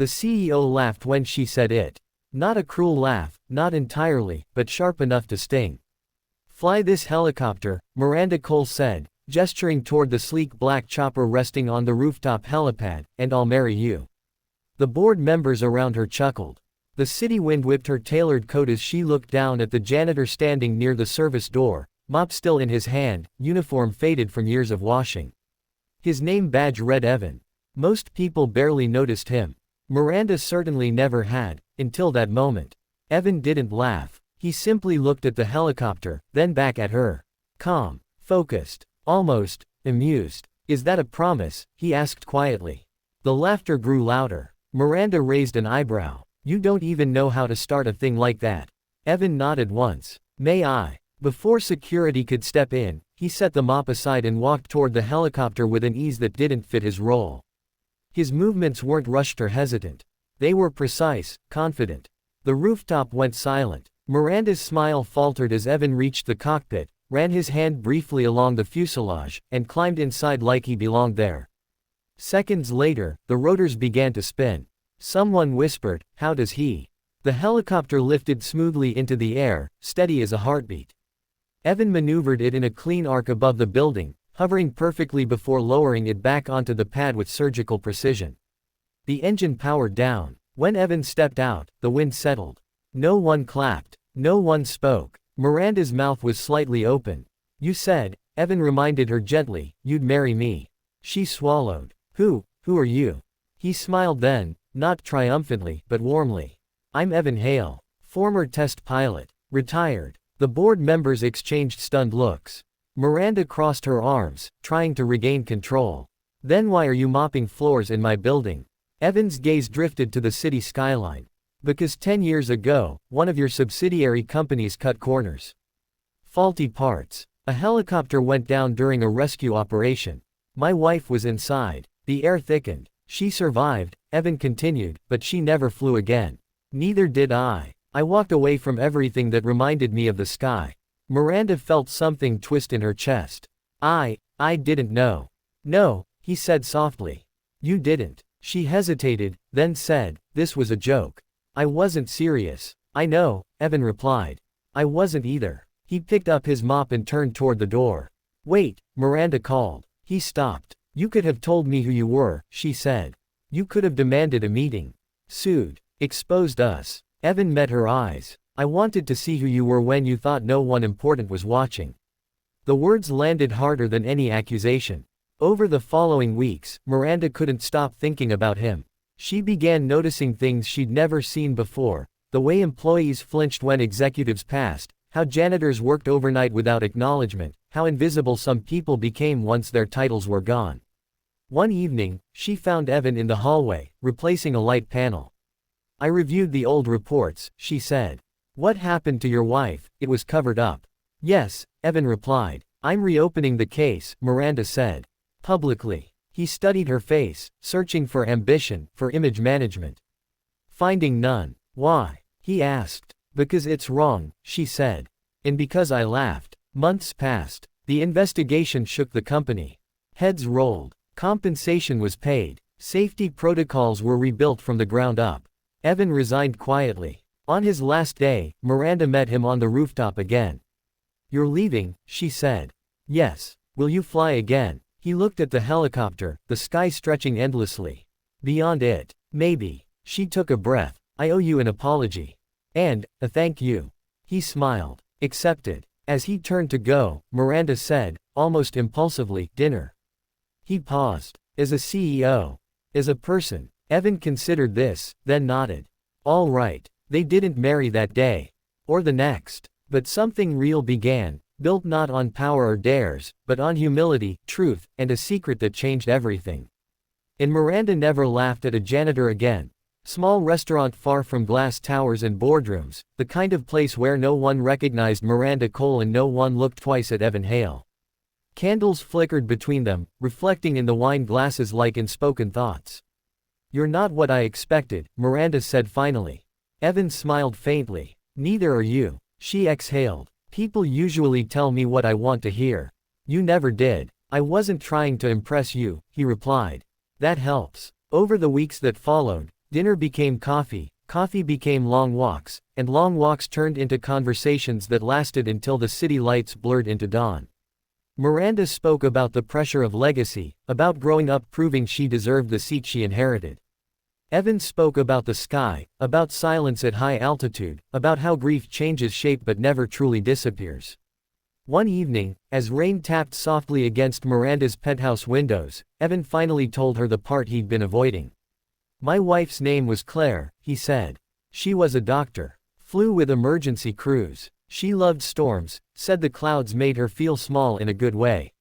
The CEO laughed when she said it. Not a cruel laugh, not entirely, but sharp enough to sting. Fly this helicopter, Miranda Cole said, gesturing toward the sleek black chopper resting on the rooftop helipad, and I'll marry you. The board members around her chuckled. The city wind whipped her tailored coat as she looked down at the janitor standing near the service door, mop still in his hand, uniform faded from years of washing. His name badge read Evan. Most people barely noticed him. Miranda certainly never had, until that moment. Evan didn't laugh. He simply looked at the helicopter, then back at her. Calm, focused, almost amused. Is that a promise? He asked quietly. The laughter grew louder. Miranda raised an eyebrow. You don't even know how to start a thing like that. Evan nodded once. May I? Before security could step in, he set the mop aside and walked toward the helicopter with an ease that didn't fit his role. His movements weren't rushed or hesitant. They were precise, confident. The rooftop went silent. Miranda's smile faltered as Evan reached the cockpit, ran his hand briefly along the fuselage, and climbed inside like he belonged there. Seconds later, the rotors began to spin. Someone whispered, "How does he?" The helicopter lifted smoothly into the air, steady as a heartbeat. Evan maneuvered it in a clean arc above the building, hovering perfectly before lowering it back onto the pad with surgical precision. The engine powered down. When Evan stepped out, the wind settled. No one clapped. No one spoke. Miranda's mouth was slightly open. You said, Evan reminded her gently, you'd marry me. She swallowed. Who are you? He smiled then, not triumphantly, but warmly. I'm Evan Hale, former test pilot, retired. The board members exchanged stunned looks. Miranda crossed her arms, trying to regain control. Then why are you mopping floors in my building? Evan's gaze drifted to the city skyline. Because 10 years ago, one of your subsidiary companies cut corners. Faulty parts. A helicopter went down during a rescue operation. My wife was inside. The air thickened. She survived, Evan continued, but she never flew again. Neither did I. I walked away from everything that reminded me of the sky. Miranda felt something twist in her chest. I didn't know. No, he said softly. You didn't. She hesitated, then said, this was a joke. I wasn't serious. I know, Evan replied. I wasn't either. He picked up his mop and turned toward the door. Wait, Miranda called. He stopped. You could have told me who you were, she said. You could have demanded a meeting. Sued. Exposed us. Evan met her eyes. I wanted to see who you were when you thought no one important was watching. The words landed harder than any accusation. Over the following weeks, Miranda couldn't stop thinking about him. She began noticing things she'd never seen before, the way employees flinched when executives passed, how janitors worked overnight without acknowledgement, how invisible some people became once their titles were gone. One evening, she found Evan in the hallway, replacing a light panel. I reviewed the old reports, she said. What happened to your wife? It was covered up. Yes, Evan replied. I'm reopening the case, Miranda said. Publicly. He studied her face, searching for ambition, for image management. Finding none. Why? He asked. Because it's wrong, she said. And because I laughed. Months passed. The investigation shook the company. Heads rolled. Compensation was paid. Safety protocols were rebuilt from the ground up. Evan resigned quietly. On his last day, Miranda met him on the rooftop again. You're leaving, she said. Yes. Will you fly again? He looked at the helicopter, the sky stretching endlessly. Beyond it. Maybe. She took a breath. I owe you an apology. And, a thank you. He smiled. Accepted. As he turned to go, Miranda said, almost impulsively, dinner. He paused. As a CEO. As a person. Evan considered this, then nodded. All right. They didn't marry that day. Or the next. But something real began. Built not on power or dares, but on humility, truth, and a secret that changed everything. And Miranda never laughed at a janitor again. Small restaurant far from glass towers and boardrooms, the kind of place where no one recognized Miranda Cole and no one looked twice at Evan Hale. Candles flickered between them, reflecting in the wine glasses like unspoken thoughts. You're not what I expected, Miranda said finally. Evan smiled faintly. Neither are you. She exhaled. People usually tell me what I want to hear. You never did. I wasn't trying to impress you, he replied. That helps. Over the weeks that followed, Dinner became coffee, coffee became long walks, and long walks turned into conversations that lasted until the city lights blurred into dawn. Miranda spoke about the pressure of legacy, about growing up proving she deserved the seat she inherited. Evan spoke about the sky, about silence at high altitude, about how grief changes shape but never truly disappears. One evening, as rain tapped softly against Miranda's penthouse windows, Evan finally told her the part he'd been avoiding. "My wife's name was Claire," he said. "She was a doctor. Flew with emergency crews. She loved storms, said the clouds made her feel small in a good way."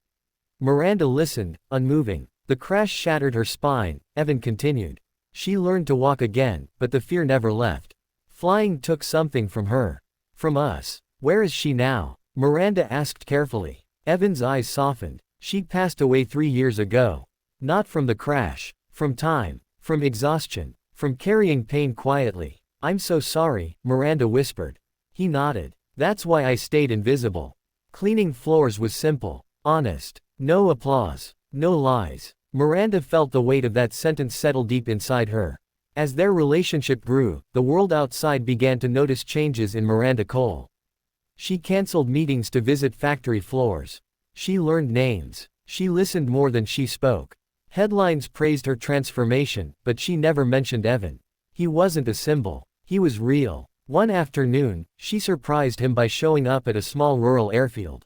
Miranda listened, unmoving. The crash shattered her spine. Evan continued. "She learned to walk again, but the fear never left. Flying took something from her. From us. Where is she now?" Miranda asked carefully. Evan's eyes softened. "She passed away 3 years ago. Not from the crash. From time. From exhaustion. From carrying pain quietly." "I'm so sorry," Miranda whispered. He nodded. "That's why I stayed invisible. Cleaning floors was simple. Honest. No applause. No lies." Miranda felt the weight of that sentence settle deep inside her. As their relationship grew, the world outside began to notice changes in Miranda Cole. She canceled meetings to visit factory floors. She learned names. She listened more than she spoke. Headlines praised her transformation, but she never mentioned Evan. He wasn't a symbol. He was real. One afternoon, she surprised him by showing up at a small rural airfield.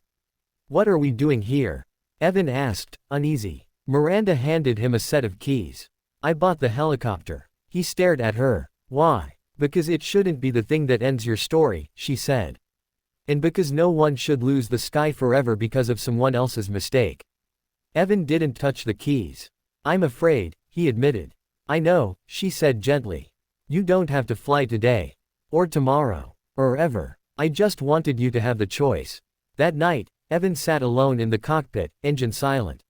"What are we doing here?" Evan asked, uneasy. Miranda handed him a set of keys. "I bought the helicopter." He stared at her. "Why?" "Because it shouldn't be the thing that ends your story," she said. "And because no one should lose the sky forever because of someone else's mistake." Evan didn't touch the keys. "I'm afraid," he admitted. "I know," she said gently. "You don't have to fly today. Or tomorrow. Or ever. I just wanted you to have the choice." That night, Evan sat alone in the cockpit, engine silent.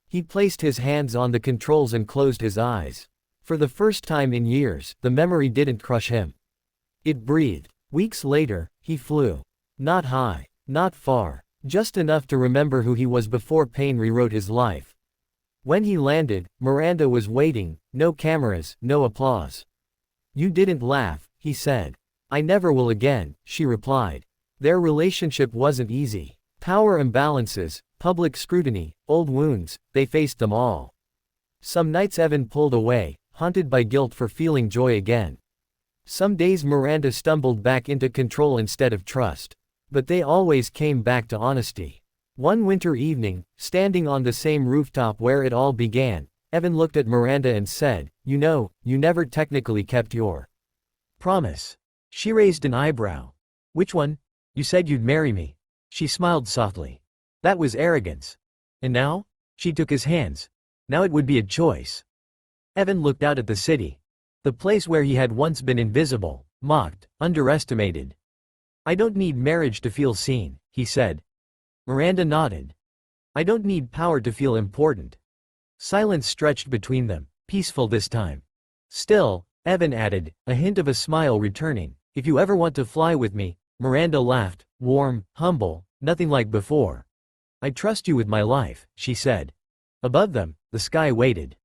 He placed his hands on the controls and closed his eyes. For the first time in years, the memory didn't crush him. It breathed. Weeks later, he flew. Not high. Not far. Just enough to remember who he was before pain rewrote his life. When he landed, Miranda was waiting, no cameras, no applause. "You didn't laugh," he said. "I never will again," she replied. Their relationship wasn't easy. Power imbalances, public scrutiny, old wounds, they faced them all. Some nights Evan pulled away, haunted by guilt for feeling joy again. Some days Miranda stumbled back into control instead of trust. But they always came back to honesty. One winter evening, standing on the same rooftop where it all began, Evan looked at Miranda and said, "You know, you never technically kept your promise." She raised an eyebrow. "Which one?" "You said you'd marry me." She smiled softly. "That was arrogance." "And now?" She took his hands. "Now it would be a choice." Evan looked out at the city. The place where he had once been invisible, mocked, underestimated. "I don't need marriage to feel seen," he said. Miranda nodded. "I don't need power to feel important." Silence stretched between them, peaceful this time. "Still," Evan added, a hint of a smile returning, "if you ever want to fly with me." Miranda laughed, warm, humble, nothing like before. "I trust you with my life," she said. Above them, the sky waited.